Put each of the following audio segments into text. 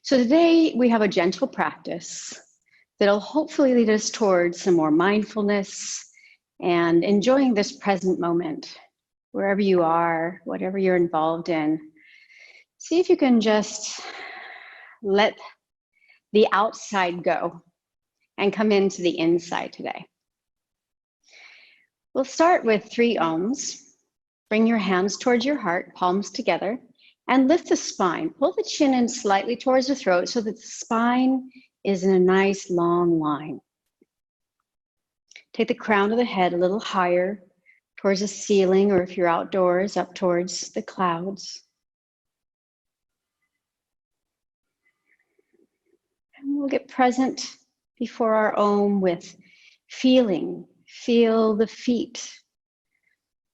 So today we have a gentle practice that'll hopefully lead us towards some more mindfulness and enjoying this present moment, wherever you are, whatever you're involved in. See if you can just let the outside go and come into the inside today. We'll start with 3 ohms. Bring your hands towards your heart, palms together, and lift the spine. Pull the chin in slightly towards the throat so that the spine is in a nice long line. Take the crown of the head a little higher towards the ceiling, or if you're outdoors, up towards the clouds. And we'll get present before our Om with feeling. Feel the feet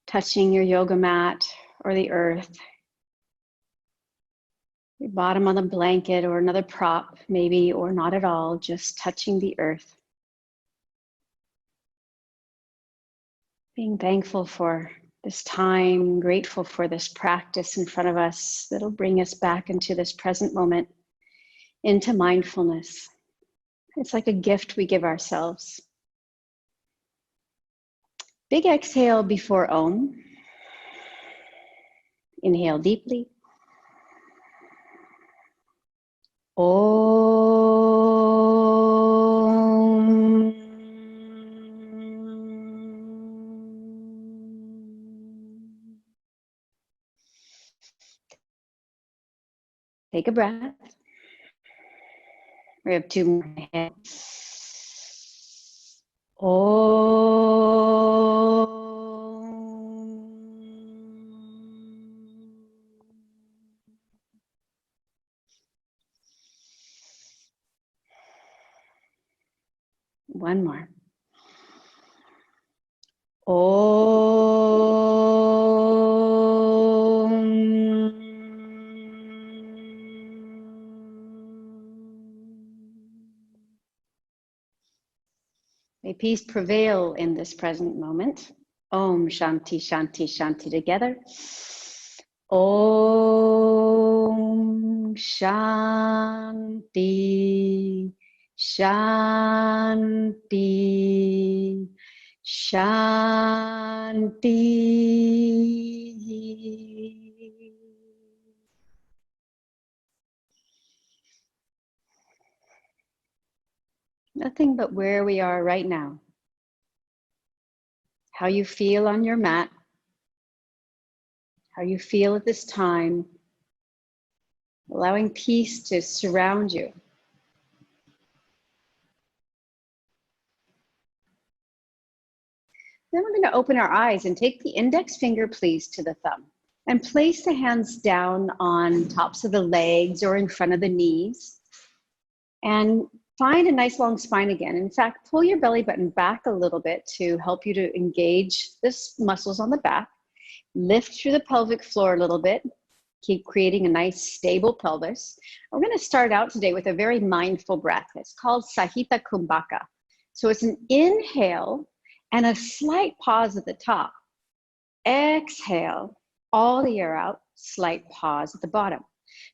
touching your yoga mat or the earth. Your bottom on the blanket or another prop, maybe, or not at all, just touching the earth. Being thankful for this time, grateful for this practice in front of us that'll bring us back into this present moment, into mindfulness. It's like a gift we give ourselves. Big exhale before Om. Inhale deeply. Om. Take a breath. We have 2 more. Inhale. Om. One more. May peace prevail in this present moment. Om Shanti Shanti Shanti together. Om Shanti Shanti Shanti. Nothing but where we are right now. How you feel on your mat. How you feel at this time. Allowing peace to surround you. Then we're going to open our eyes and take the index finger, please, to the thumb. And place the hands down on tops of the legs or in front of the knees. And find a nice long spine again. In fact, pull your belly button back a little bit to help you to engage the muscles on the back. Lift through the pelvic floor a little bit. Keep creating a nice stable pelvis. We're going to start out today with a very mindful breath. It's called Sahita Kumbhaka. So it's an inhale and a slight pause at the top. Exhale, all the air out, slight pause at the bottom.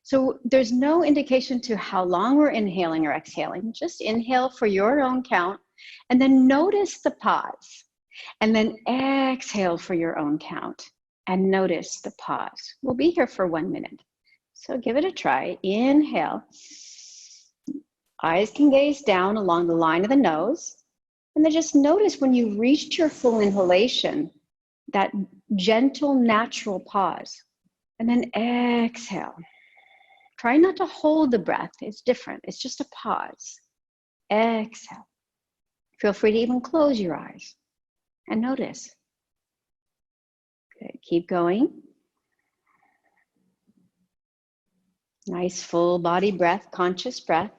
So there's no indication to how long we're inhaling or exhaling. Just inhale for your own count, and then notice the pause. And then exhale for your own count, and notice the pause. We'll be here for 1 minute. So give it a try. Inhale. Eyes can gaze down along the line of the nose. And then just notice when you've reached your full inhalation, that gentle, natural pause. And then exhale. Try not to hold the breath. It's different. It's just a pause. Exhale. Feel free to even close your eyes and notice. Good. Keep going. Nice full body breath, conscious breath.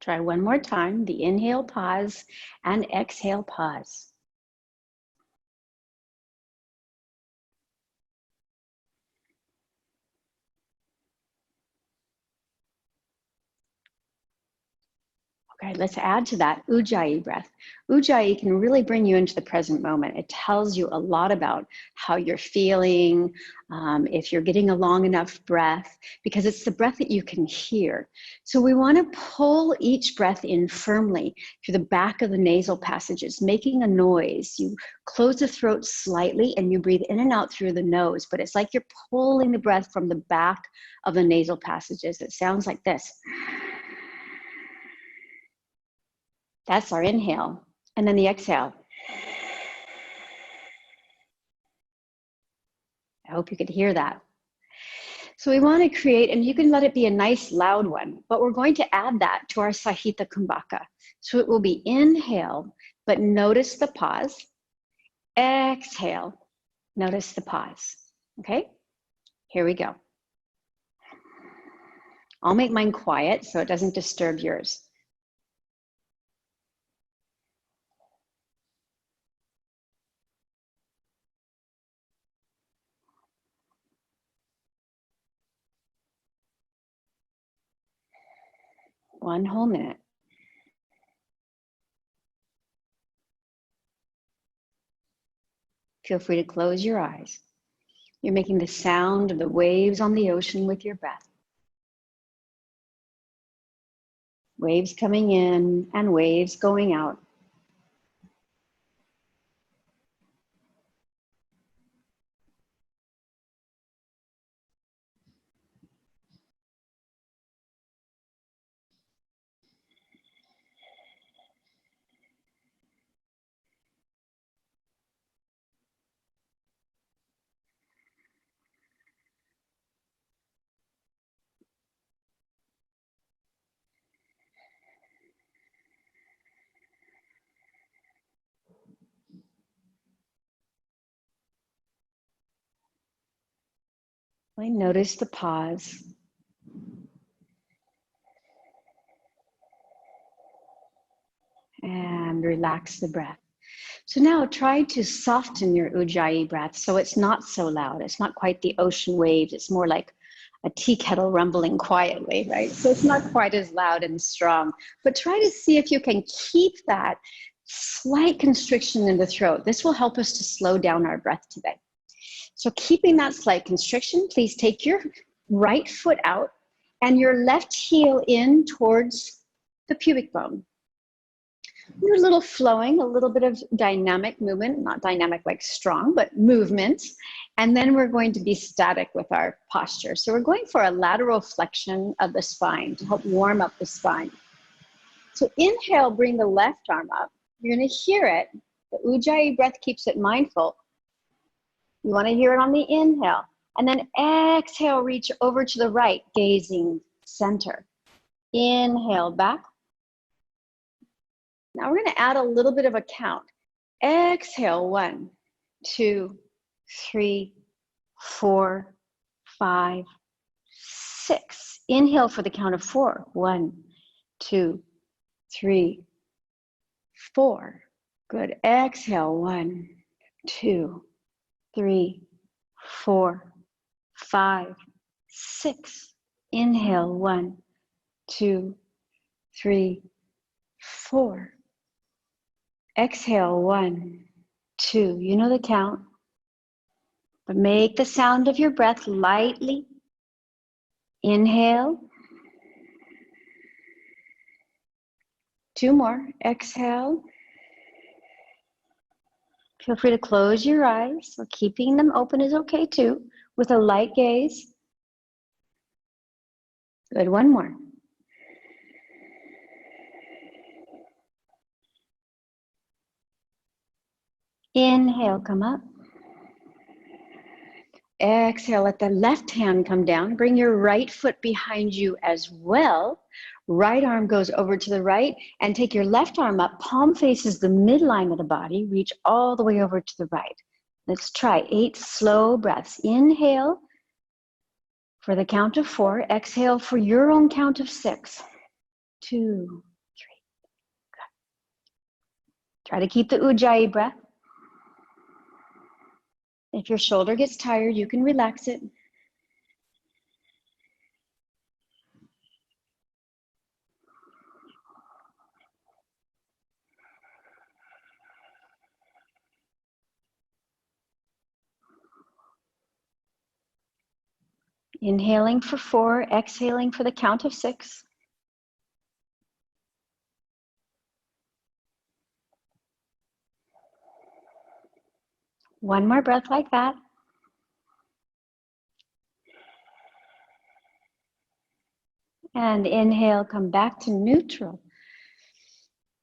Try one more time, the inhale, pause, and exhale, pause. Okay, let's add to that Ujjayi breath. Ujjayi can really bring you into the present moment. It tells you a lot about how you're feeling, if you're getting a long enough breath, because it's the breath that you can hear. So we want to pull each breath in firmly through the back of the nasal passages, making a noise. You close the throat slightly and you breathe in and out through the nose, but it's like you're pulling the breath from the back of the nasal passages. It sounds like this. That's our inhale. And then the exhale. I hope you could hear that. So we want to create, and you can let it be a nice loud one, but we're going to add that to our Sahita Kumbhaka. So it will be inhale, but notice the pause. Exhale, notice the pause. Okay, here we go. I'll make mine quiet so it doesn't disturb yours. One whole minute. Feel free to close your eyes. You're making the sound of the waves on the ocean with your breath. Waves coming in and waves going out. Notice the pause. And relax the breath. So now try to soften your Ujjayi breath so it's not so loud. It's not quite the ocean waves. It's more like a tea kettle rumbling quietly, right? So it's not quite as loud and strong. But try to see if you can keep that slight constriction in the throat. This will help us to slow down our breath today. So keeping that slight constriction, please take your right foot out and your left heel in towards the pubic bone. You're a little flowing, a little bit of dynamic movement, not dynamic like strong, but movement. And then we're going to be static with our posture. So we're going for a lateral flexion of the spine to help warm up the spine. So inhale, bring the left arm up. You're going to hear it. The Ujjayi breath keeps it mindful. You want to hear it on the inhale. And then exhale, reach over to the right, gazing center. Inhale, back. Now we're going to add a little bit of a count. Exhale, 1, 2, 3, 4, 5, 6. Inhale for the count of 4. 1, 2, 3, 4. Good. Exhale, 1, 2, 3, 4, 5, 6. Inhale, 1, 2, 3, 4. Exhale, 1, 2. You know the count. But make the sound of your breath lightly. Inhale. 2 more. Exhale. Feel free to close your eyes, or keeping them open is okay too, with a light gaze. Good. 1 more. Inhale, come up. Exhale, let the left hand come down. Bring your right foot behind you as well. Right arm goes over to the right, and take your left arm up. Palm faces the midline of the body. Reach all the way over to the right. Let's try 8 slow breaths. Inhale for the count of 4. Exhale for your own count of 6. 2, Try to keep the ujjayi breath. If your shoulder gets tired, you can relax it. Inhaling for 4, exhaling for the count of 6. One more breath like that. And inhale, come back to neutral.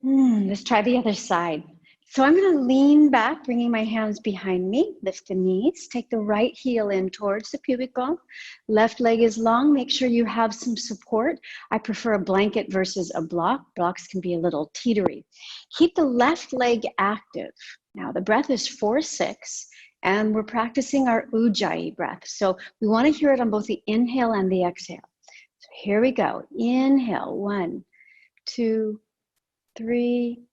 Let's try the other side. So I'm going to lean back, bringing my hands behind me, lift the knees, take the right heel in towards the pubic bone. Left leg is long, make sure you have some support. I prefer a blanket versus a block. Blocks can be a little teetery. Keep the left leg active. Now the breath is 4-6, and we're practicing our ujjayi breath. So we want to hear it on both the inhale and the exhale. So here we go. Inhale, 1, 2, 3,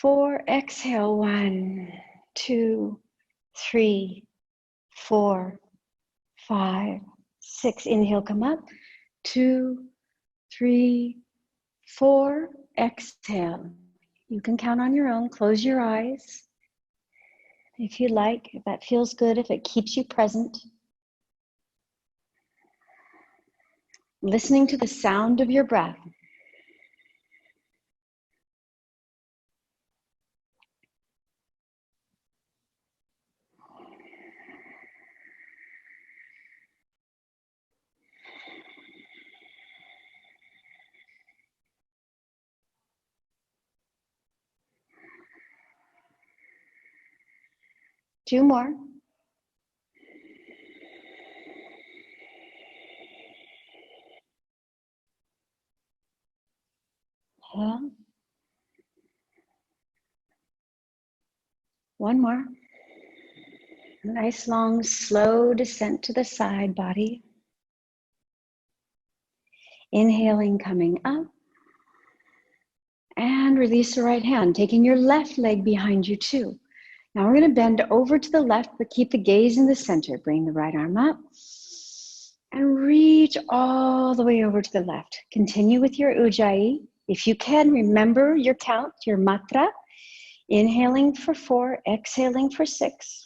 4. Exhale, 1, 2, 3, 4, 5, 6. Inhale, come up. 2, 3, 4. Exhale. You can count on your own. Close your eyes if you like, if that feels good, if it keeps you present. Listening to the sound of your breath. Two more. Inhale. One more. Nice long, slow descent to the side body. Inhaling, coming up. And release the right hand, taking your left leg behind you too. Now we're going to bend over to the left, but keep the gaze in the center. Bring the right arm up and reach all the way over to the left. Continue with your ujjayi. If you can, remember your count, your matra. Inhaling for 4, exhaling for 6.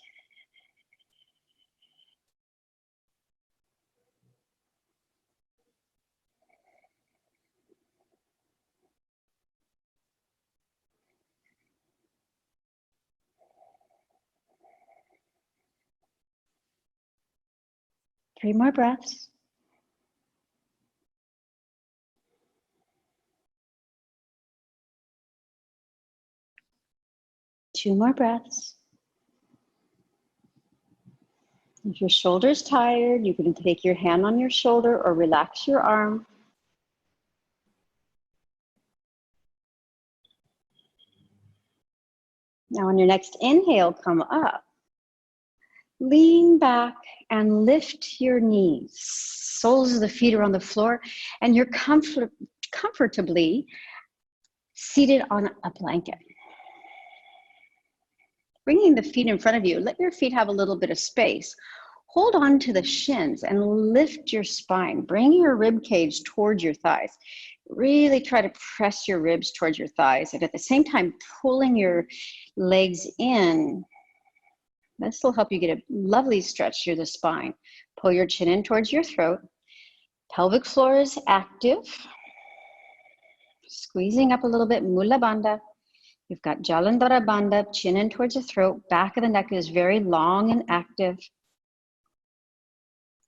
Three more breaths. Two more breaths. If your shoulder's tired, you can take your hand on your shoulder or relax your arm. Now on your next inhale, come up. Lean back and lift your knees. Soles of the feet are on the floor, and you're comfortably seated on a blanket. Bringing the feet in front of you, let your feet have a little bit of space. Hold on to the shins and lift your spine. Bring your rib cage towards your thighs. Really try to press your ribs towards your thighs, and at the same time, pulling your legs in. This will help you get a lovely stretch through the spine. Pull your chin in towards your throat. Pelvic floor is active. Squeezing up a little bit, Mula Bandha. You've got Jalandhara Bandha, chin in towards the throat. Back of the neck is very long and active.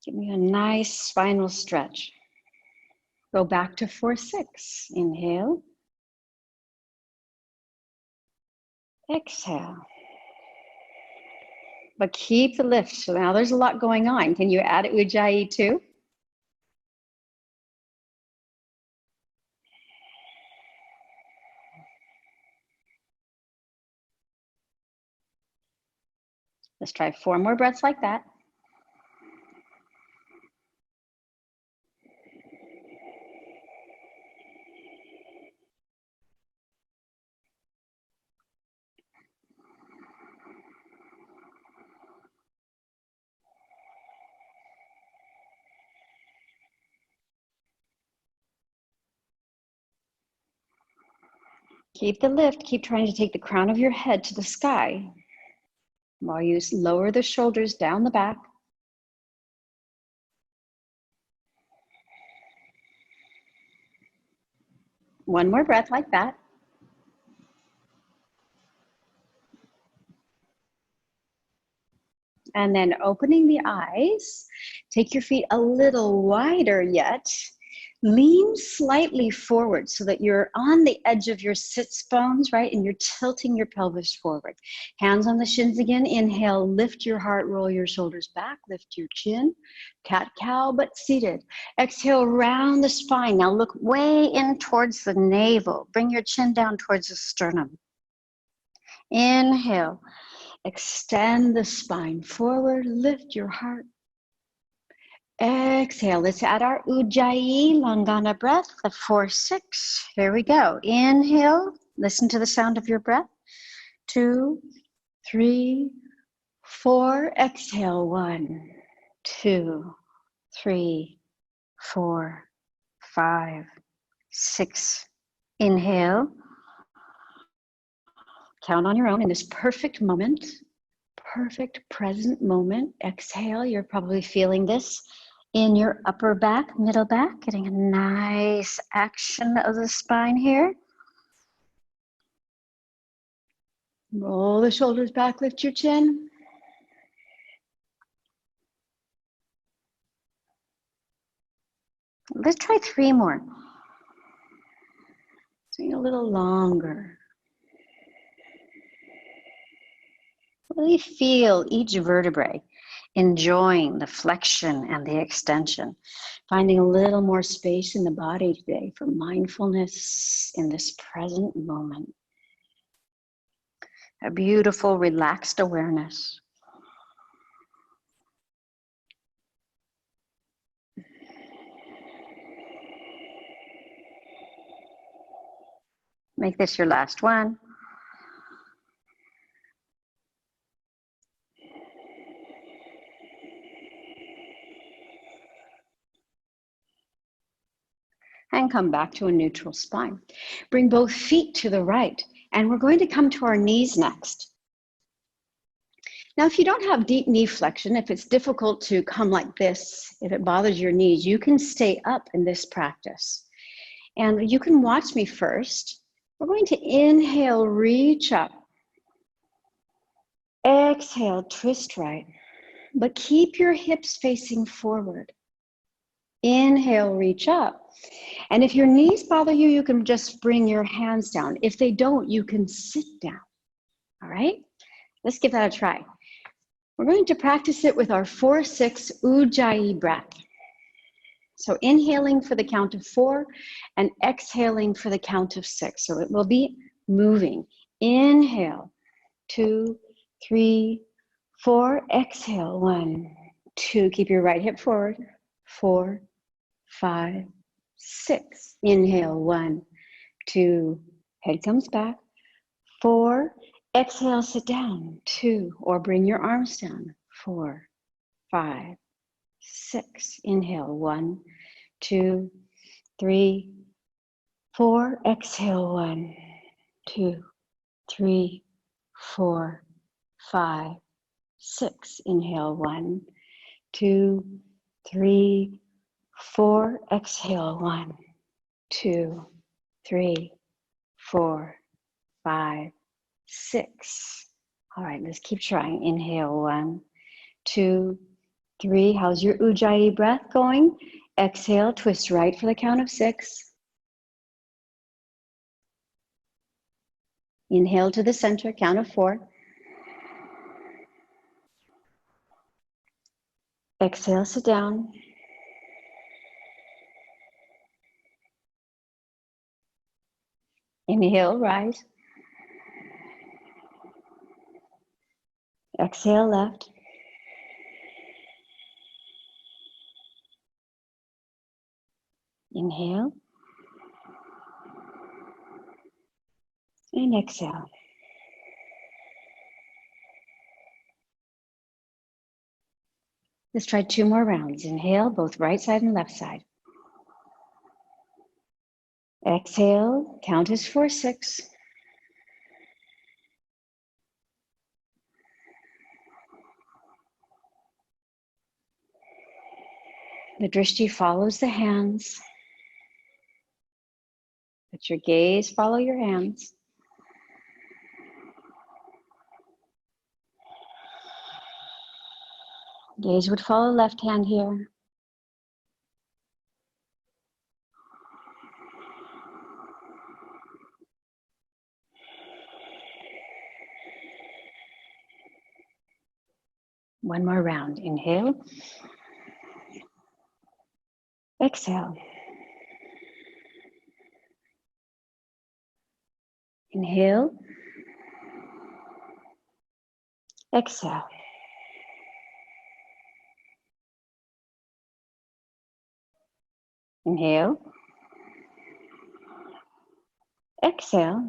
Give me a nice spinal stretch. Go back to 4-6. Inhale. Exhale. But keep the lift. So now there's a lot going on. Can you add ujjayi too? Let's try 4 more breaths like that. Keep the lift. Keep trying to take the crown of your head to the sky while you lower the shoulders down the back. One more breath like that. And then opening the eyes, take your feet a little wider yet. Lean slightly forward so that you're on the edge of your sits bones, right? And you're tilting your pelvis forward. Hands on the shins again. Inhale, lift your heart, roll your shoulders back, lift your chin. Cat-cow, but seated. Exhale, round the spine. Now look way in towards the navel. Bring your chin down towards the sternum. Inhale. Extend the spine forward, lift your heart. Exhale, let's add our Ujjayi Langana breath, the 4-6. Here we go. Inhale, listen to the sound of your breath. 2, 3, 4. Exhale, 1, 2, 3, 4, 5, 6. Inhale. Count on your own in this perfect moment. Perfect present moment. Exhale, you're probably feeling this in your upper back, middle back, getting a nice action of the spine here. Roll the shoulders back, lift your chin. Let's try 3 more. So a little longer. Really feel each vertebrae, enjoying the flexion and the extension. Finding a little more space in the body today for mindfulness in this present moment. A beautiful, relaxed awareness. Make this your last one. And come back to a neutral spine. Bring both feet to the right, and we're going to come to our knees next. Now, if you don't have deep knee flexion, if it's difficult to come like this, if it bothers your knees, you can stay up in this practice. And you can watch me first. We're going to inhale, reach up. Exhale, twist right, but keep your hips facing forward. Inhale, reach up. And if your knees bother you, you can just bring your hands down. If they don't, you can sit down. All right? Let's give that a try. We're going to practice it with our 4-6 Ujjayi breath. So inhaling for the count of 4 and exhaling for the count of 6. So it will be moving. Inhale, 2, 3, 4. Exhale, 1, 2. Keep your right hip forward. 4, 5, 6. Inhale, 1, 2. Head comes back. 4. Exhale, sit down. 2. Or bring your arms down. 4, 5, 6. Inhale, 1, 2, 3, 4. Exhale, 1, 2, 3, 4, 5, 6. Inhale, 1, 2, 3, 4. Exhale, 1, 2, 3, 4, 5, 6. All right, let's keep trying. Inhale, 1, 2, 3. How's your Ujjayi breath going? Exhale, twist right for the count of 6. Inhale to the center, count of 4. Exhale, sit down. Inhale, rise. Exhale, left. Inhale. And exhale. Let's try 2 more rounds. Inhale, both right side and left side. Exhale, count as 4-6. The drishti follows the hands. Let your gaze follow your hands. Gaze would follow left hand here. One more round. Inhale. Exhale. Inhale. Exhale. Inhale. Exhale.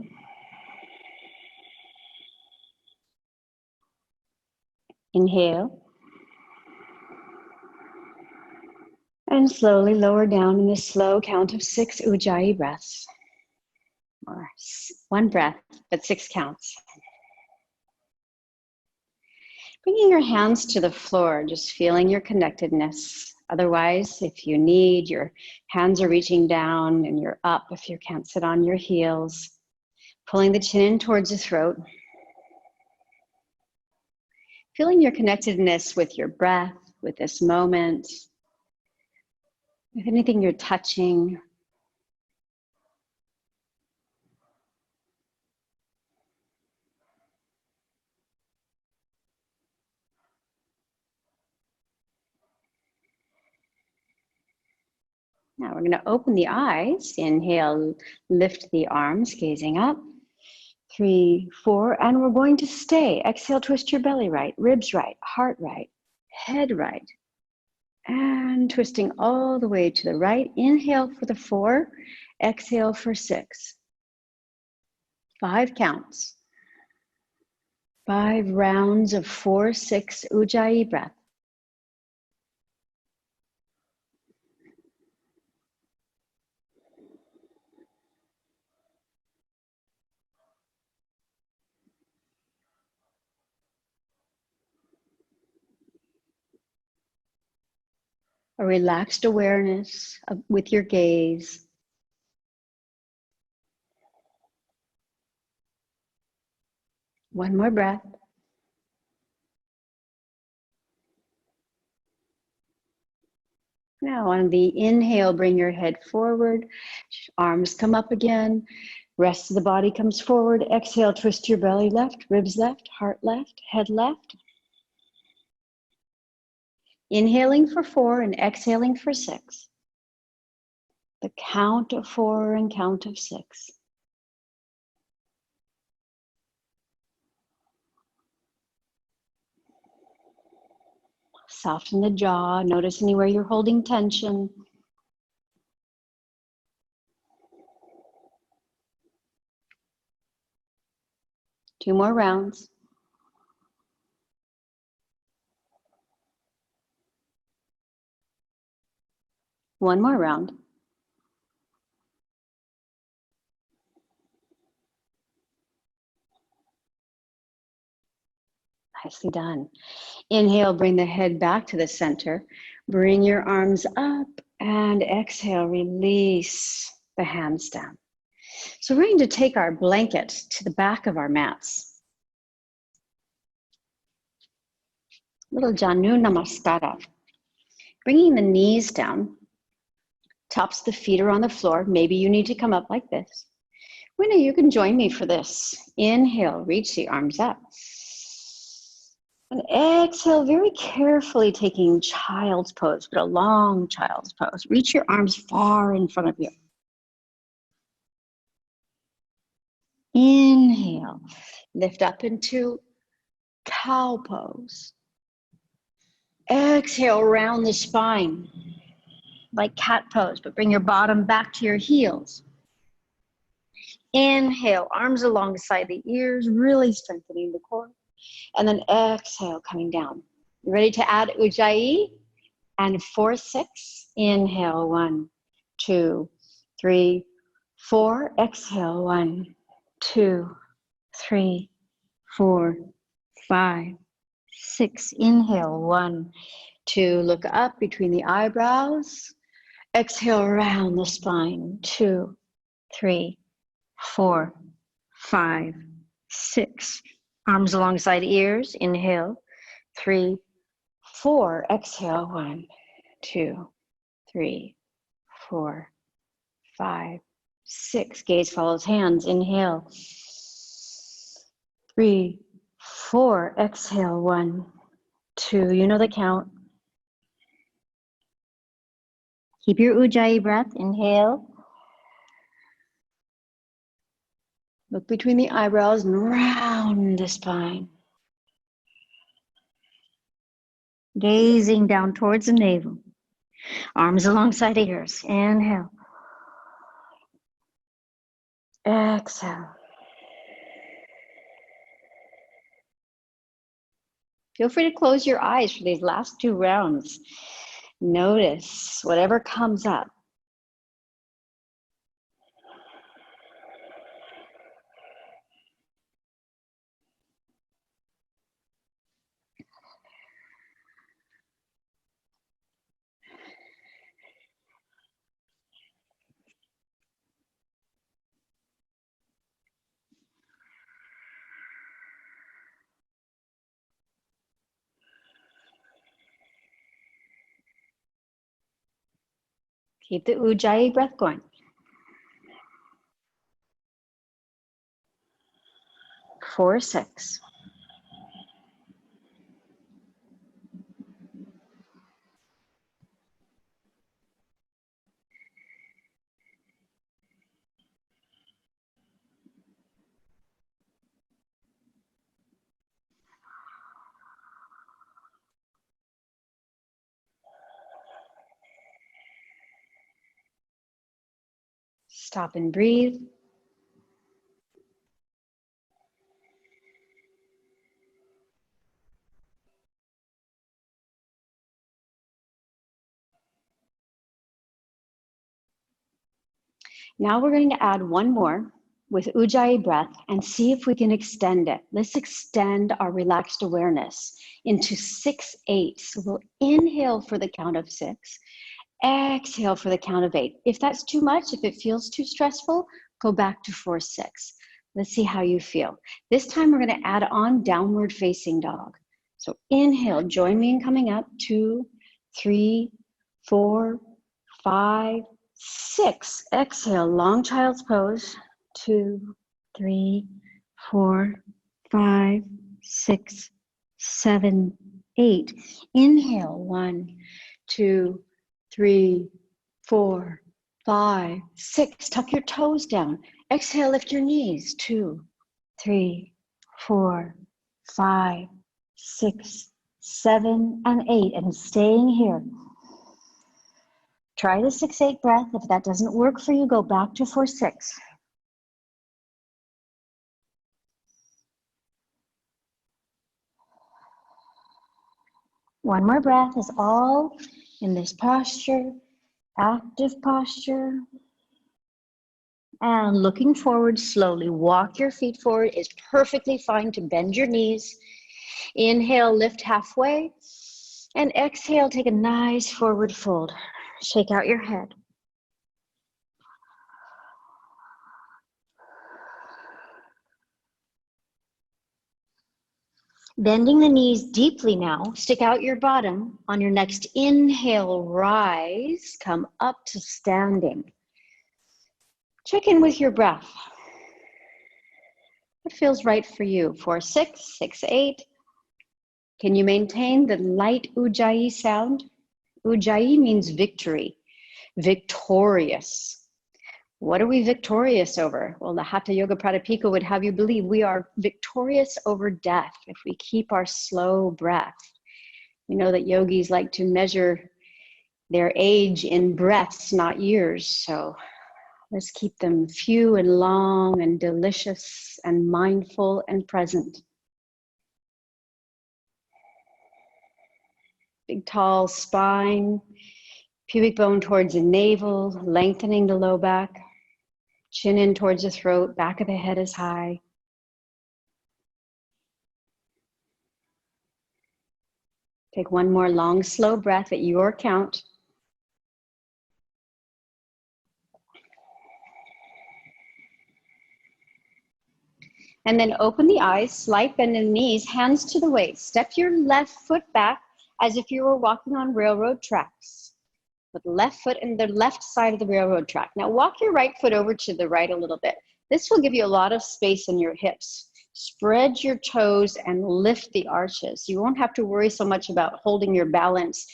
Inhale. And slowly lower down in this slow count of 6 ujjayi breaths. Or one breath, but 6 counts. Bringing your hands to the floor, just feeling your connectedness. Otherwise, if you need, your hands are reaching down and you're up if you can't sit on your heels. Pulling the chin in towards the throat. Feeling your connectedness with your breath, with this moment, with anything you're touching. Now we're going to open the eyes. Inhale, lift the arms, gazing up. 3, 4, and we're going to stay. Exhale, twist your belly right, ribs right, heart right, head right. And twisting all the way to the right. Inhale for the 4, exhale for 6. 5 counts. 5 rounds of 4, 6 ujjayi breath. A relaxed awareness with your gaze. One more breath. Now on the inhale, bring your head forward, arms come up again, rest of the body comes forward. Exhale, twist your belly left, ribs left, heart left, head left. Inhaling for 4 and exhaling for 6. The count of 4 and count of 6. Soften the jaw, notice anywhere you're holding tension. Two more rounds. One more round. Nicely done. Inhale, bring the head back to the center. Bring your arms up and exhale, release the hands down. So we're going to take our blanket to the back of our mats. Little Janu Namaskara. Bringing the knees down, tops of the feet are on the floor. Maybe you need to come up like this. Winnie, you can join me for this. Inhale, reach the arms up. And exhale, very carefully taking child's pose, but a long child's pose. Reach your arms far in front of you. Inhale, lift up into cow pose. Exhale, round the spine, like cat pose, but bring your bottom back to your heels. Inhale, arms alongside the ears, really strengthening the core. And then exhale, coming down. You ready to add ujjayi? And 4, 6. Inhale, 1, 2, 3, 4. Exhale, 1, 2, 3, 4, 5, 6. Inhale, 1, 2, look up between the eyebrows. Exhale, round the spine. 2, 3, 4, 5, 6. Arms alongside ears. Inhale. 3, 4. Exhale. 1, 2, 3, 4, 5, 6. Gaze follows hands. Inhale. 3, 4. Exhale. 1, 2. You know the count. Keep your Ujjayi breath. Inhale. Look between the eyebrows and round the spine. Gazing down towards the navel. Arms alongside ears. Inhale. Exhale. Feel free to close your eyes for these last 2 rounds. Notice whatever comes up. Keep the Ujjayi breath going. 4, 6. Stop and breathe. Now we're going to add one more with Ujjayi breath and see if we can extend it. Let's extend our relaxed awareness into 6, 8. So we'll inhale for the count of 6. Exhale for the count of 8. If that's too much, if it feels too stressful, go back to 4, 6. Let's see how you feel. This time we're going to add on downward facing dog. So inhale, join me in coming up. 2, 3, 4, 5, 6. Exhale, long child's pose. 2, 3, 4, 5, 6, 7, 8. Inhale, 1, 2, 3, 4, 5, 6. Tuck your toes down. Exhale, lift your knees. 2, 3, 4, 5, 6, 7, and 8. And staying here. Try the 6, 8 breath. If that doesn't work for you, go back to 4, 6. One more breath is all in this posture, active posture. And looking forward slowly, walk your feet forward. It's perfectly fine to bend your knees. Inhale, lift halfway. And exhale, take a nice forward fold. Shake out your head. Bending the knees deeply now. Stick out your bottom. On your next inhale, rise. Come up to standing. Check in with your breath. What feels right for you? 4, 6, 6, 8. Can you maintain the light Ujjayi sound? Ujjayi means victory, victorious. What are we victorious over? Well, the Hatha Yoga Pradipika would have you believe we are victorious over death if we keep our slow breath. You know that yogis like to measure their age in breaths, not years. So let's keep them few and long and delicious and mindful and present. Big, tall spine, pubic bone towards the navel, lengthening the low back, chin in towards the throat, back of the head is high. Take one more long, slow breath at your count. And then open the eyes, slight bend in the knees, hands to the waist. Step your left foot back as if you were walking on railroad tracks. With the left foot in the left side of the railroad track. Now walk your right foot over to the right a little bit. This will give you a lot of space in your hips. Spread your toes and lift the arches. You won't have to worry so much about holding your balance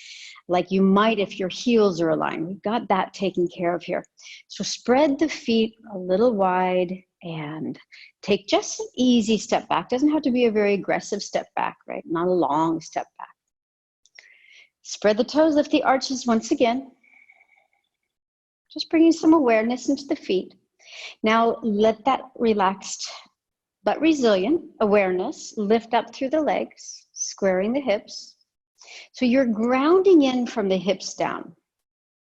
like you might if your heels are aligned. We've got that taken care of here. So spread the feet a little wide and take just an easy step back. Doesn't have to be a very aggressive step back, right? Not a long step back. Spread the toes, lift the arches once again. Just bringing some awareness into the feet. Now let that relaxed but resilient awareness lift up through the legs, squaring the hips. So you're grounding in from the hips down.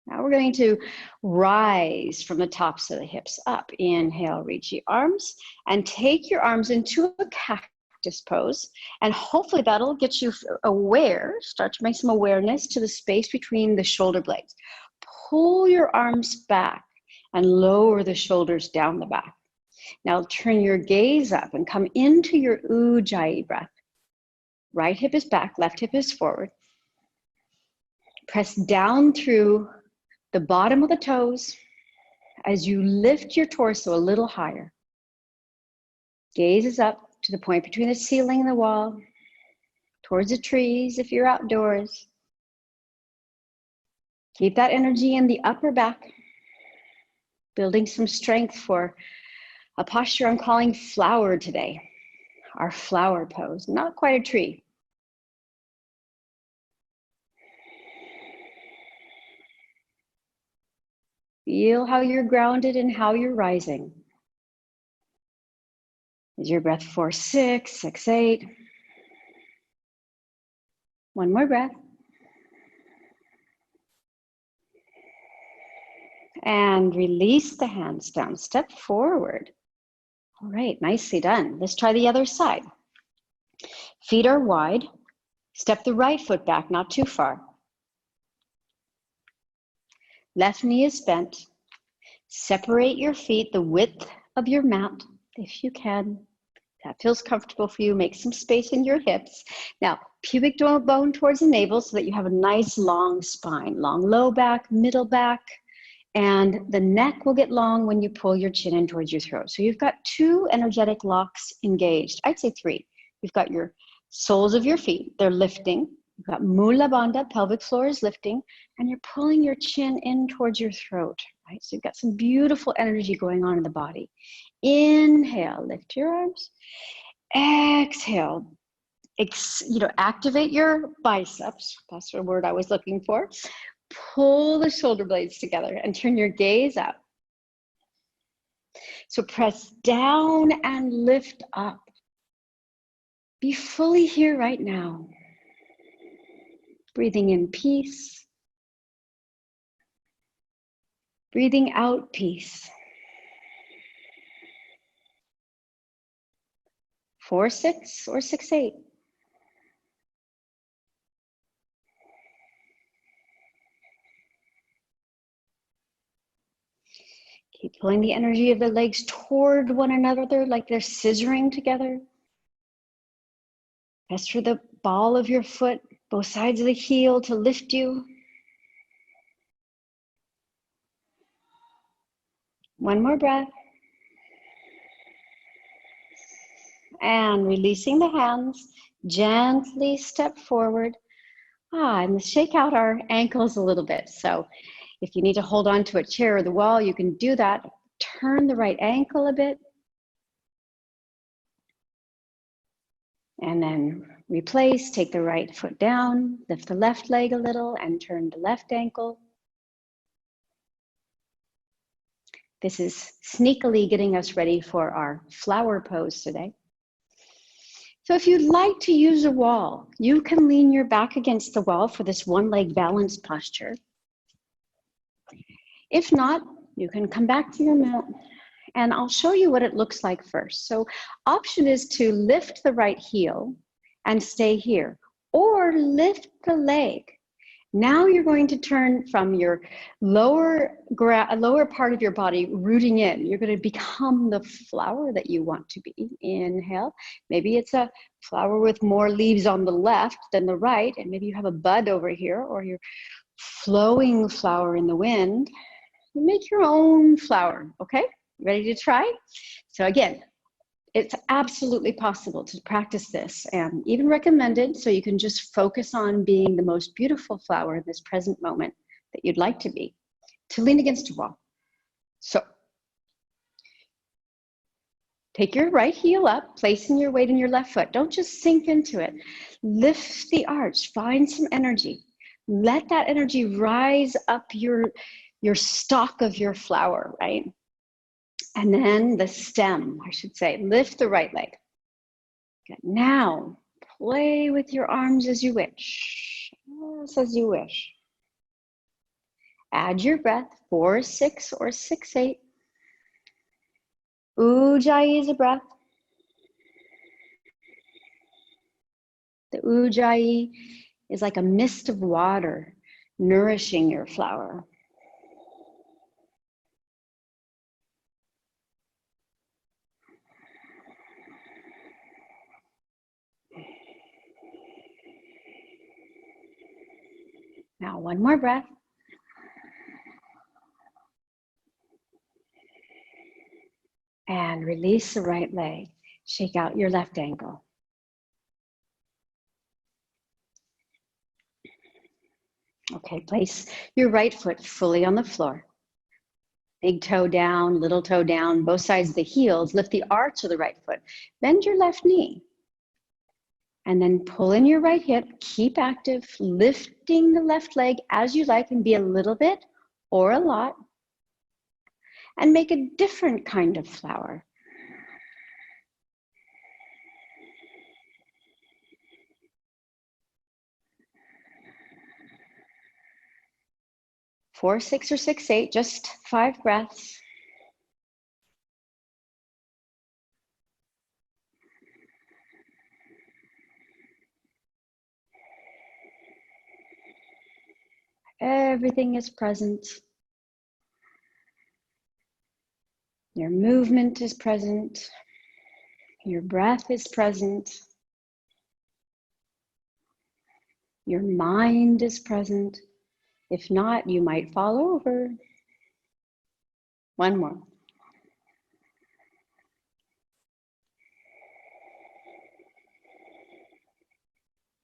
Now we're going to rise from the tops of the hips up. Inhale, reach the arms and take your arms into a cactus pose. And hopefully that'll get you aware, start to make some awareness to the space between the shoulder blades. Pull your arms back and lower the shoulders down the back. Now turn your gaze up and come into your Ujjayi breath. Right hip is back, left hip is forward. Press down through the bottom of the toes as you lift your torso a little higher. Gaze is up to the point between the ceiling and the wall, towards the trees if you're outdoors. Keep that energy in the upper back, building some strength for a posture I'm calling flower today. Our flower pose, not quite a tree. Feel how you're grounded and how you're rising. Is your breath 4, 6, 6, 8? One more breath. And release the hands down, step forward. All right, nicely done. Let's try the other side. Feet are wide. Step the right foot back, not too far. Left knee is bent. Separate your feet the width of your mat, if you can. That feels comfortable for you. Make some space in your hips. Now, pubic bone towards the navel so that you have a nice long spine. Long low back, middle back. And the neck will get long when you pull your chin in towards your throat. So you've got 2 energetic locks engaged. I'd say 3. You've got your soles of your feet. They're lifting. You've got Mula Bandha, pelvic floor is lifting. And you're pulling your chin in towards your throat. Right? So you've got some beautiful energy going on in the body. Inhale, lift your arms. Exhale. Activate your biceps. That's the word I was looking for. Pull the shoulder blades together and turn your gaze up. So press down and lift up. Be fully here right now. Breathing in peace. Breathing out peace. 4, 6 or 6, 8. Keep pulling the energy of the legs toward one another like they're scissoring together. Press through the ball of your foot, both sides of the heel to lift you. One more breath. And releasing the hands, gently step forward. And shake out our ankles a little bit. So if you need to hold on to a chair or the wall, you can do that. Turn the right ankle a bit. And then replace, take the right foot down, lift the left leg a little and turn the left ankle. This is sneakily getting us ready for our flower pose today. So if you'd like to use a wall, you can lean your back against the wall for this one leg balance posture. If not, you can come back to your mat and I'll show you what it looks like first. So option is to lift the right heel and stay here. or lift the leg. Now you're going to turn from your lower part of your body rooting in. You're going to become the flower that you want to be. Inhale. Maybe it's a flower with more leaves on the left than the right, and maybe you have a bud over here, or you're flowing flower in the wind. You make your own flower, okay? Ready to try? So again, it's absolutely possible to practice this, and even recommended, so you can just focus on being the most beautiful flower in this present moment that you'd like to be, to lean against a wall. So take your right heel up, placing your weight in your left foot. Don't just sink into it. Lift the arch, find some energy. Let that energy rise up your stalk of your flower, right? And then the stem, I should say, lift the right leg. Okay, now, play with your arms as you wish. Yes, as you wish. Add your breath, 4-6 or 6-8. Ujjayi is a breath. The Ujjayi is like a mist of water nourishing your flower. Now, one more breath. And release the right leg. Shake out your left ankle. Okay, place your right foot fully on the floor. Big toe down, little toe down, both sides of the heels. Lift the arch of the right foot. Bend your left knee. And then pull in your right hip. Keep active, lifting the left leg as you like, and be a little bit or a lot. And make a different kind of flower. Four, 6, or 6-8, just 5 breaths. Everything is present. Your movement is present. Your breath is present. Your mind is present. If not, you might fall over. One more.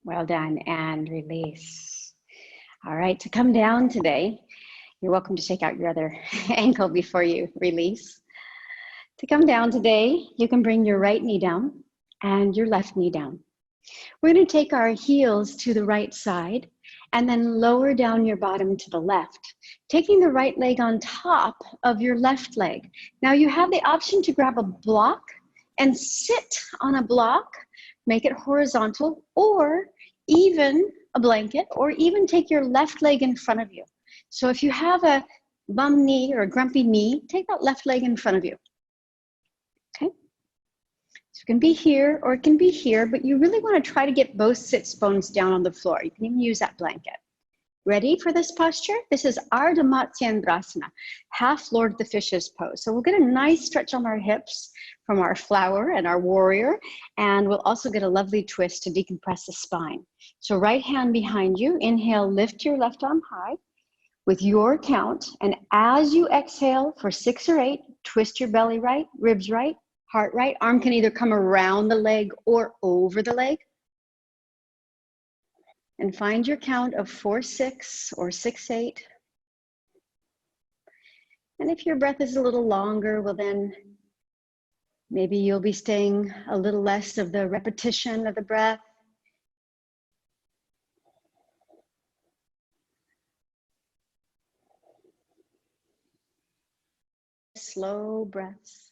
Well done, and release. All right, to come down today, you're welcome to shake out your other ankle before you release. To come down today, you can bring your right knee down and your left knee down. We're going to take our heels to the right side and then lower down your bottom to the left, taking the right leg on top of your left leg. Now you have the option to grab a block and sit on a block, make it horizontal, or even a blanket, or even take your left leg in front of you. So if you have a bum knee or a grumpy knee, take that left leg in front of you. Okay? So it can be here or it can be here, but you really want to try to get both sits bones down on the floor. You can even use that blanket. Ready for this posture? This is Ardha Matsyendrasana, half Lord the Fishes pose. So we'll get a nice stretch on our hips from our flower and our warrior, and we'll also get a lovely twist to decompress the spine. So right hand behind you, inhale, lift your left arm high with your count, and as you exhale for 6 or 8, twist your belly right, ribs right, heart right. Arm can either come around the leg or over the leg. And find your count of 4-6 or 6-8. And if your breath is a little longer, well then maybe you'll be staying a little less of the repetition of the breath. Slow breaths.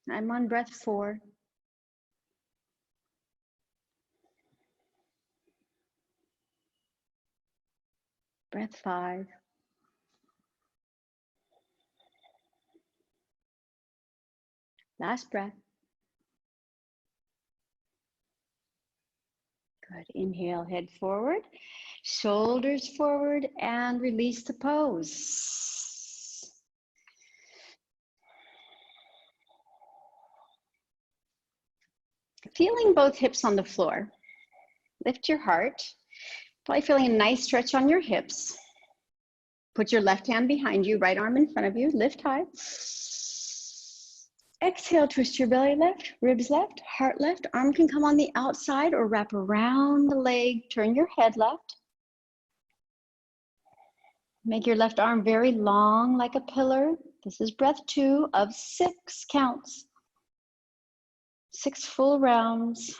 I'm on breath 4. Breath 5. Last breath. Good. Inhale, head forward, shoulders forward, and release the pose. Feeling both hips on the floor. Lift your heart. Probably feeling a nice stretch on your hips. Put your left hand behind you, right arm in front of you. Lift high. Exhale, twist your belly left, ribs left, heart left. Arm can come on the outside or wrap around the leg. Turn your head left. Make your left arm very long like a pillar. This is breath 2 of 6 counts. 6 full rounds.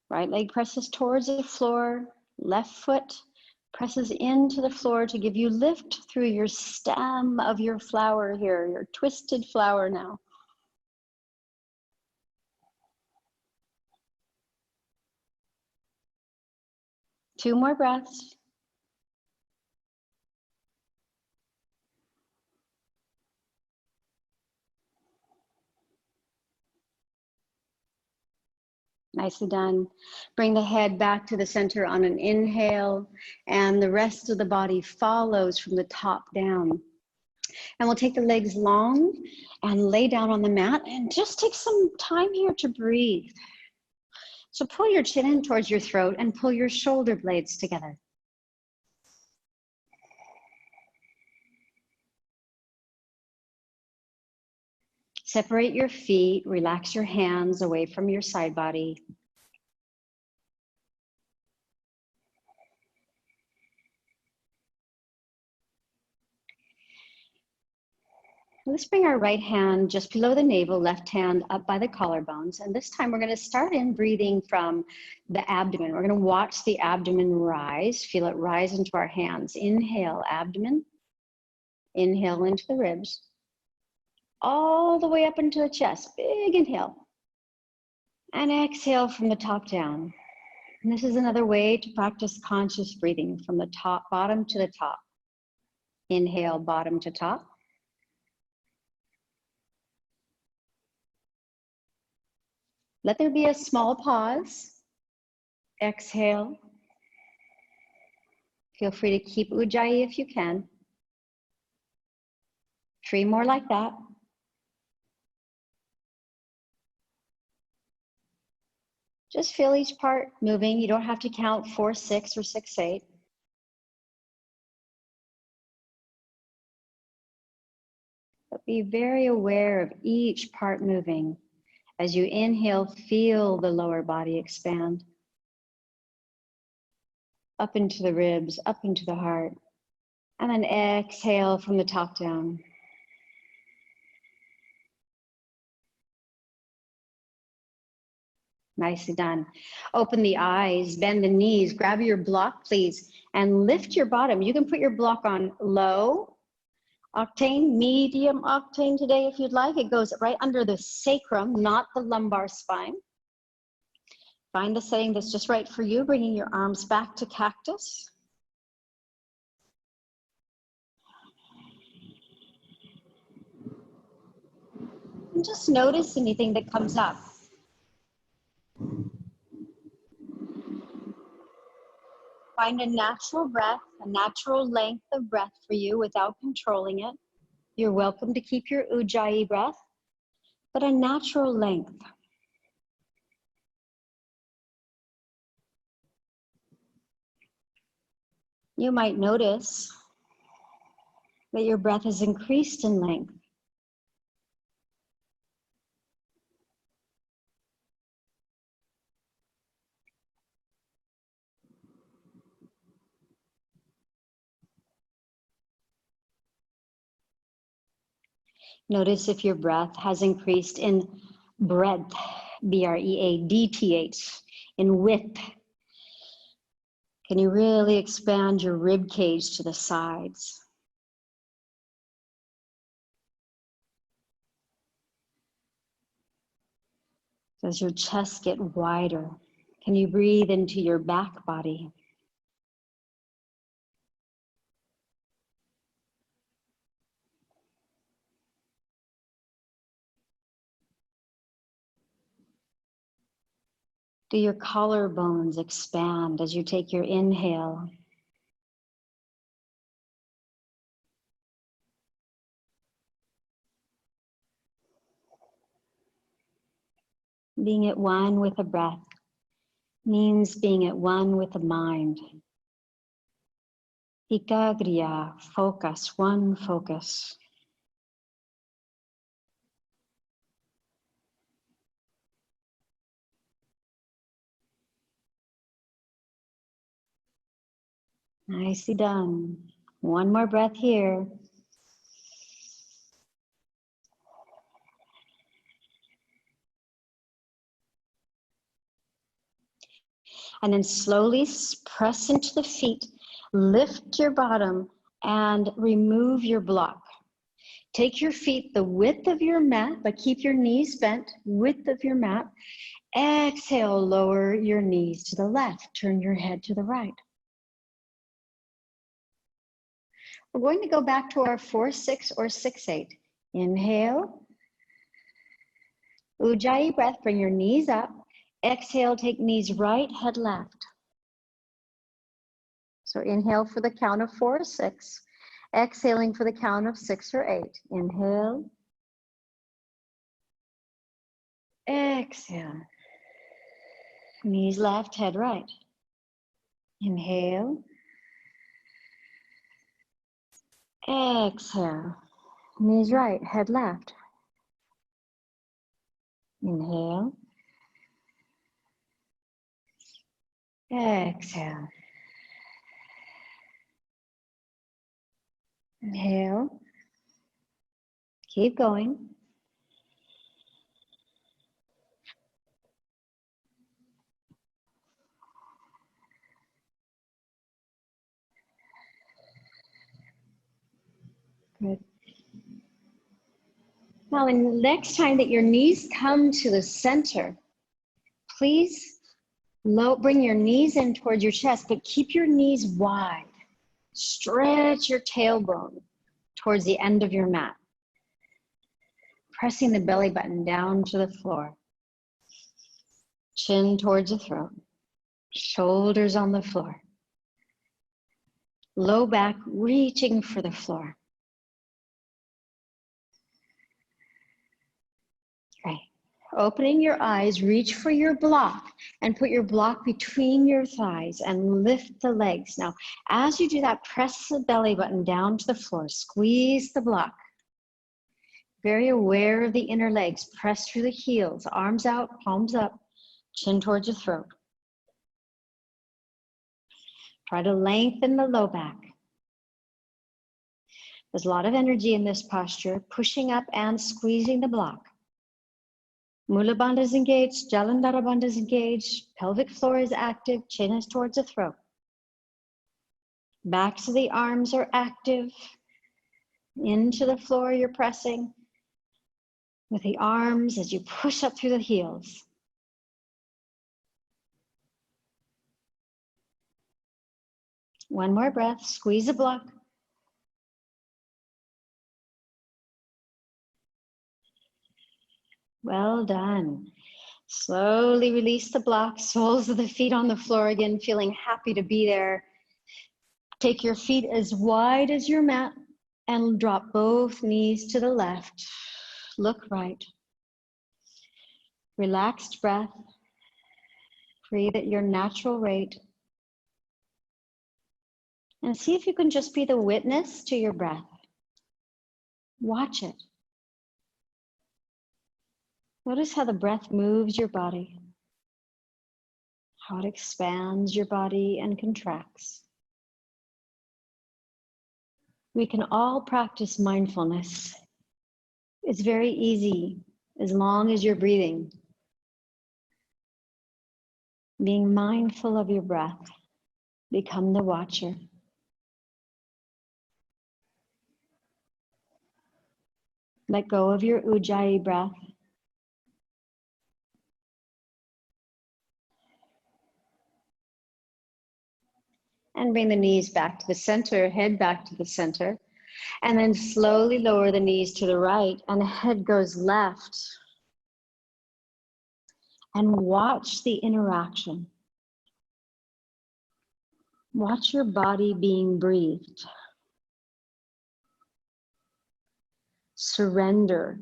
Right leg presses towards the floor. Left foot presses into the floor to give you lift through your stem of your flower here, your twisted flower now. Two more breaths. Nicely done. Bring the head back to the center on an inhale, and the rest of the body follows from the top down. And we'll take the legs long and lay down on the mat and just take some time here to breathe. So pull your chin in towards your throat and pull your shoulder blades together. Separate your feet, relax your hands away from your side body. Let's bring our right hand just below the navel, left hand up by the collarbones. And this time we're going to start in breathing from the abdomen. We're going to watch the abdomen rise, feel it rise into our hands. Inhale, abdomen. Inhale into the ribs. All the way up into the chest. Big inhale. And exhale from the top down. And this is another way to practice conscious breathing from the top, bottom to the top. Inhale, bottom to top. Let there be a small pause. Exhale. Feel free to keep Ujjayi if you can. 3 more like that. Just feel each part moving. You don't have to count 4, 6, or 6, 8. But be very aware of each part moving. As you inhale, feel the lower body expand. Up into the ribs, up into the heart. And then exhale from the top down. Nicely done. Open the eyes, bend the knees, grab your block, please, and lift your bottom. You can put your block on low octane, medium octane today if you'd like. It goes right under the sacrum, not the lumbar spine. Find the setting that's just right for you, bringing your arms back to cactus. And just notice anything that comes up. Find a natural breath, a natural length of breath for you without controlling it. You're welcome to keep your Ujjayi breath, but a natural length. You might notice that your breath has increased in length. Notice if your breath has increased in breadth, B-R-E-A-D-T-H, in width. Can you really expand your rib cage to the sides? Does your chest get wider? Can you breathe into your back body? Do your collarbones expand as you take your inhale? Being at one with the breath means being at one with the mind. Ekagriya, focus, one focus. Nicely done. One more breath here. And then slowly press into the feet, lift your bottom, and remove your block. Take your feet the width of your mat, but keep your knees bent, width of your mat. Exhale, lower your knees to the left, turn your head to the right. We're going to go back to our 4-6 or 6-8. Inhale. Ujjayi breath, bring your knees up. Exhale, take knees right, head left. So inhale for the count of 4 or 6. Exhaling for the count of 6 or 8. Inhale. Exhale. Knees left, head right. Inhale. Exhale. Knees right, head left. Inhale. Exhale. Inhale. Keep going. Good. Now, the next time that your knees come to the center, please bring your knees in towards your chest, but keep your knees wide. Stretch your tailbone towards the end of your mat. Pressing the belly button down to the floor. Chin towards the throat. Shoulders on the floor. Low back reaching for the floor. Great. Opening your eyes, reach for your block and put your block between your thighs and lift the legs. Now, as you do that, press the belly button down to the floor. Squeeze the block. Very aware of the inner legs. Press through the heels, arms out, palms up, chin towards your throat. Try to lengthen the low back. There's a lot of energy in this posture, pushing up and squeezing the block. Mula bandha is engaged, Jalandhara bandha is engaged, pelvic floor is active, chin is towards the throat. Backs of the arms are active. Into the floor you're pressing with the arms as you push up through the heels. One more breath, squeeze the block. Well done. Slowly release the block, soles of the feet on the floor again, feeling happy to be there. Take your feet as wide as your mat and drop both knees to the left. Look right. Relaxed breath. Breathe at your natural rate. And see if you can just be the witness to your breath. Watch it. Notice how the breath moves your body, how it expands your body and contracts. We can all practice mindfulness. It's very easy as long as you're breathing. Being mindful of your breath, become the watcher. Let go of your ujjayi breath. And bring the knees back to the center, head back to the center. And then slowly lower the knees to the right and the head goes left. and watch the interaction. Watch your body being breathed. Surrender.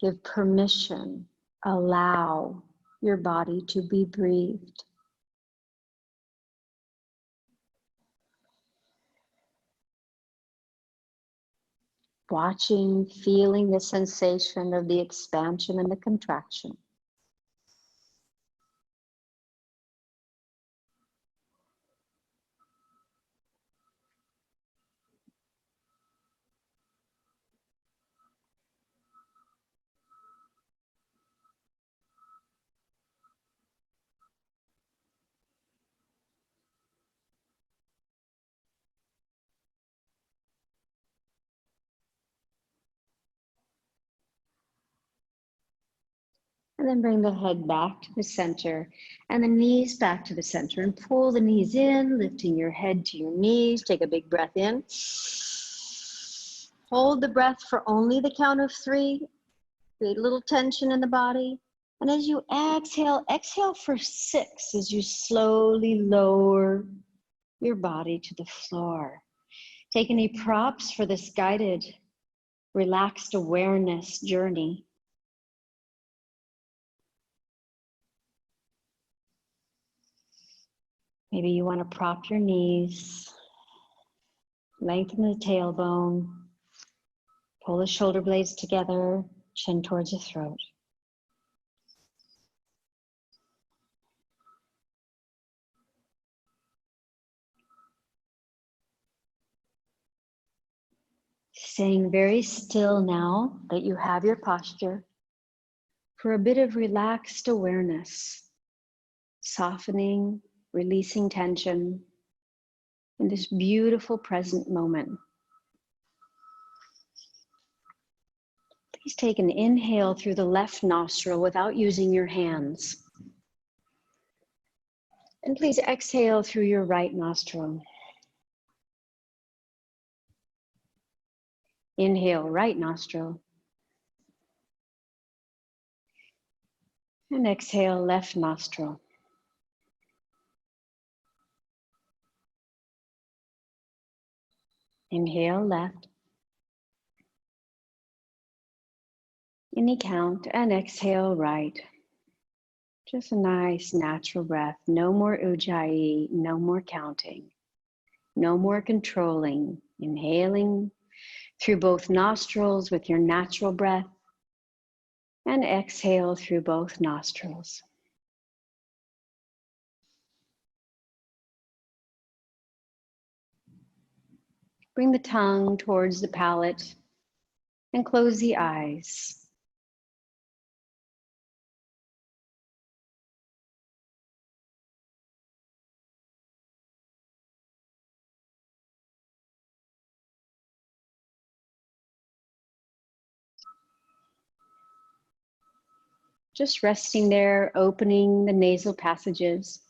Give permission. Allow your body to be breathed. Watching, feeling the sensation of the expansion and the contraction. And then bring the head back to the center and the knees back to the center, and pull the knees in, lifting your head to your knees. Take a big breath in. Hold the breath for only the count of 3. Create a little tension in the body. And as you exhale, exhale for 6 as you slowly lower your body to the floor. Take any props for this guided, relaxed awareness journey. Maybe you want to prop your knees, lengthen the tailbone, pull the shoulder blades together, chin towards the throat. Staying very still now that you have your posture for a bit of relaxed awareness, softening, releasing tension in this beautiful present moment. Please take an inhale through the left nostril without using your hands. And please exhale through your right nostril. Inhale, right nostril. And exhale, left nostril. Inhale, left. Any count, and exhale, right. Just a nice natural breath. No more ujjayi, no more counting. No more controlling. Inhaling through both nostrils with your natural breath, and exhale through both nostrils. Bring the tongue towards the palate and close the eyes. Just resting there, opening the nasal passages.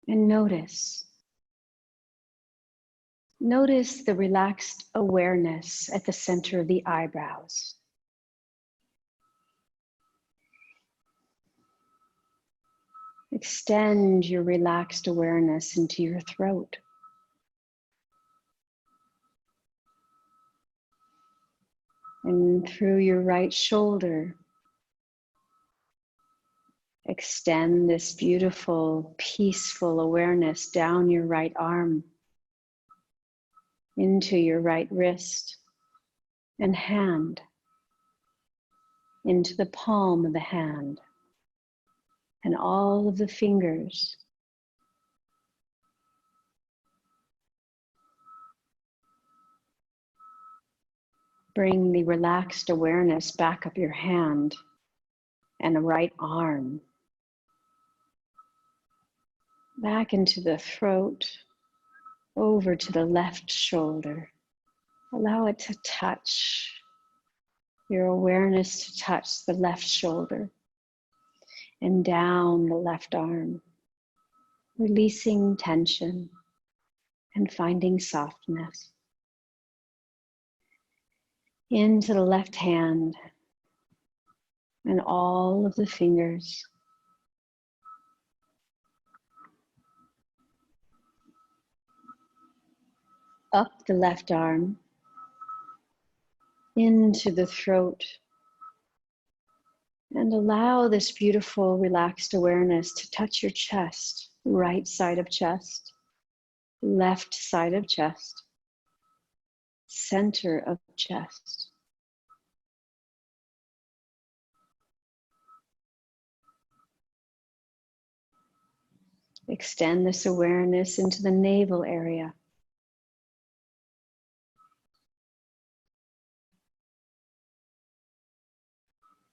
And notice. Notice the relaxed awareness at the center of the eyebrows. Extend your relaxed awareness into your throat. And through your right shoulder. Extend this beautiful, peaceful awareness down your right arm, into your right wrist and hand, into the palm of the hand and all of the fingers. Bring the relaxed awareness back up your hand and the right arm, back into the throat, over to the left shoulder. Allow it to touch, your awareness to touch the left shoulder and down the left arm, releasing tension, and finding softness. Into the left hand and all of the fingers. Up the left arm, into the throat, and allow this beautiful relaxed awareness to touch your chest, right side of chest, left side of chest, center of chest. Extend this awareness into the navel area.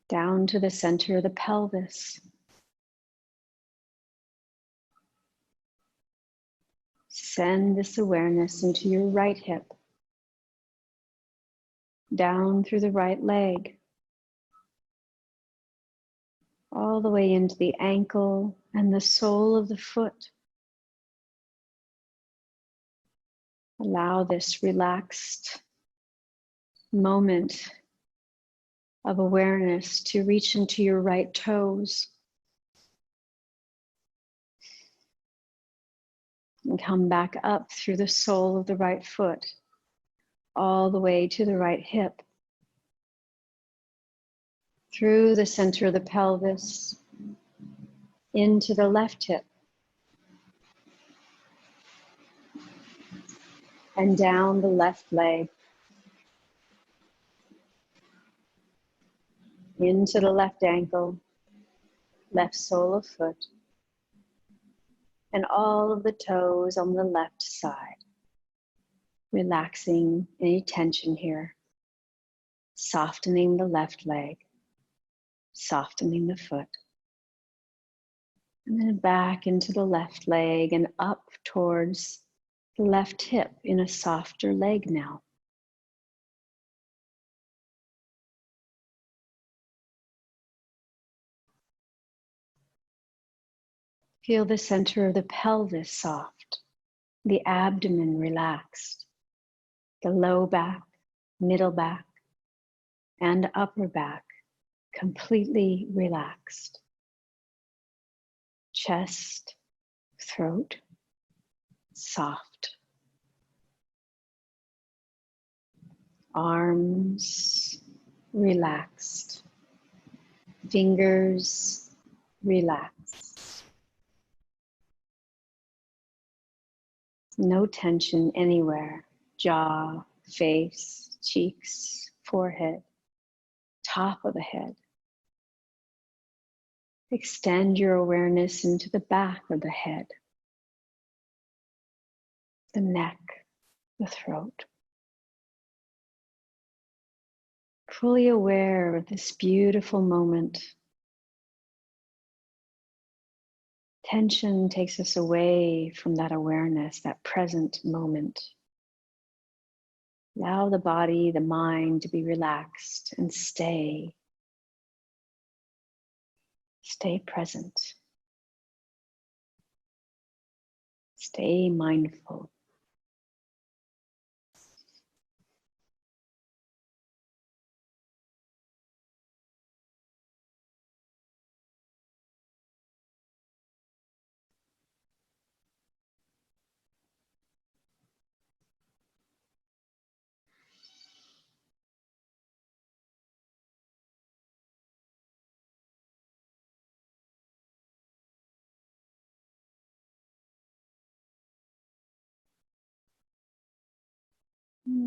Down to the center of the pelvis. Send this awareness into your right hip. Down through the right leg. All the way into the ankle and the sole of the foot. Allow this relaxed moment of awareness to reach into your right toes and come back up through the sole of the right foot, all the way to the right hip, through the center of the pelvis, into the left hip, and down the left leg, into the left ankle, left sole of foot, and all of the toes on the left side. Relaxing any tension here, softening the left leg, softening the foot, and then back into the left leg and up towards the left hip in a softer leg now. Feel the center of the pelvis soft, the abdomen relaxed, the low back, middle back, and upper back completely relaxed. Chest, throat, soft. Arms, relaxed. Fingers, relaxed. No tension anywhere. Jaw, face, cheeks, forehead, top of the head. Extend your awareness into the back of the head, the neck, the throat. Fully aware of this beautiful moment. Tension takes us away from that awareness, that present moment. Allow the body, the mind to be relaxed and stay present. Stay mindful.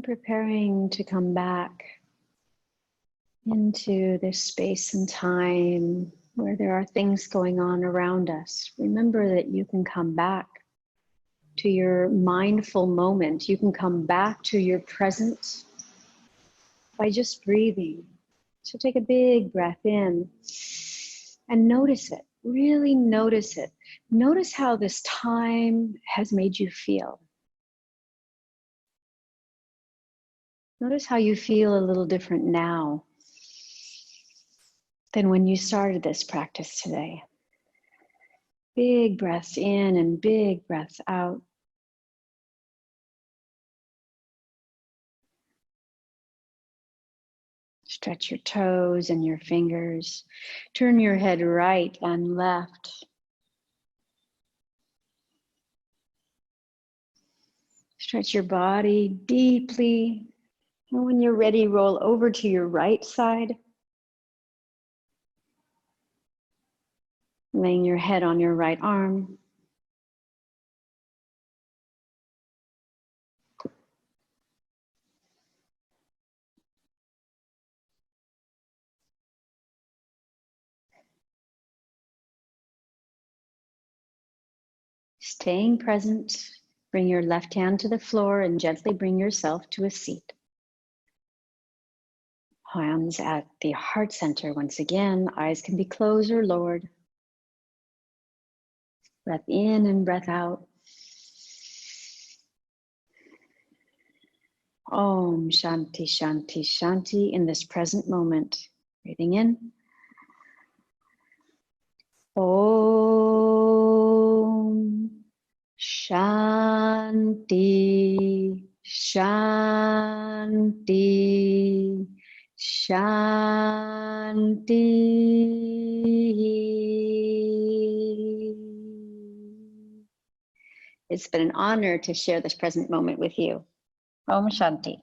Preparing to come back into this space and time where there are things going on around us. Remember that you can come back to your mindful moment. You can come back to your present by just breathing. So take a big breath in and notice it. Really notice it. Notice how this time has made you feel. Notice how you feel a little different now than when you started this practice today. Big breaths in and big breaths out. Stretch your toes and your fingers. Turn your head right and left. Stretch your body deeply. And when you're ready, roll over to your right side. Laying your head on your right arm. Staying present, bring your left hand to the floor and gently bring yourself to a seat. Hands at the heart center once again. Eyes can be closed or lowered. Breath in and breath out. Om Shanti Shanti Shanti in this present moment. Breathing in. Om Shanti Shanti Shanti. It's been an honor to share this present moment with you. Om Shanti.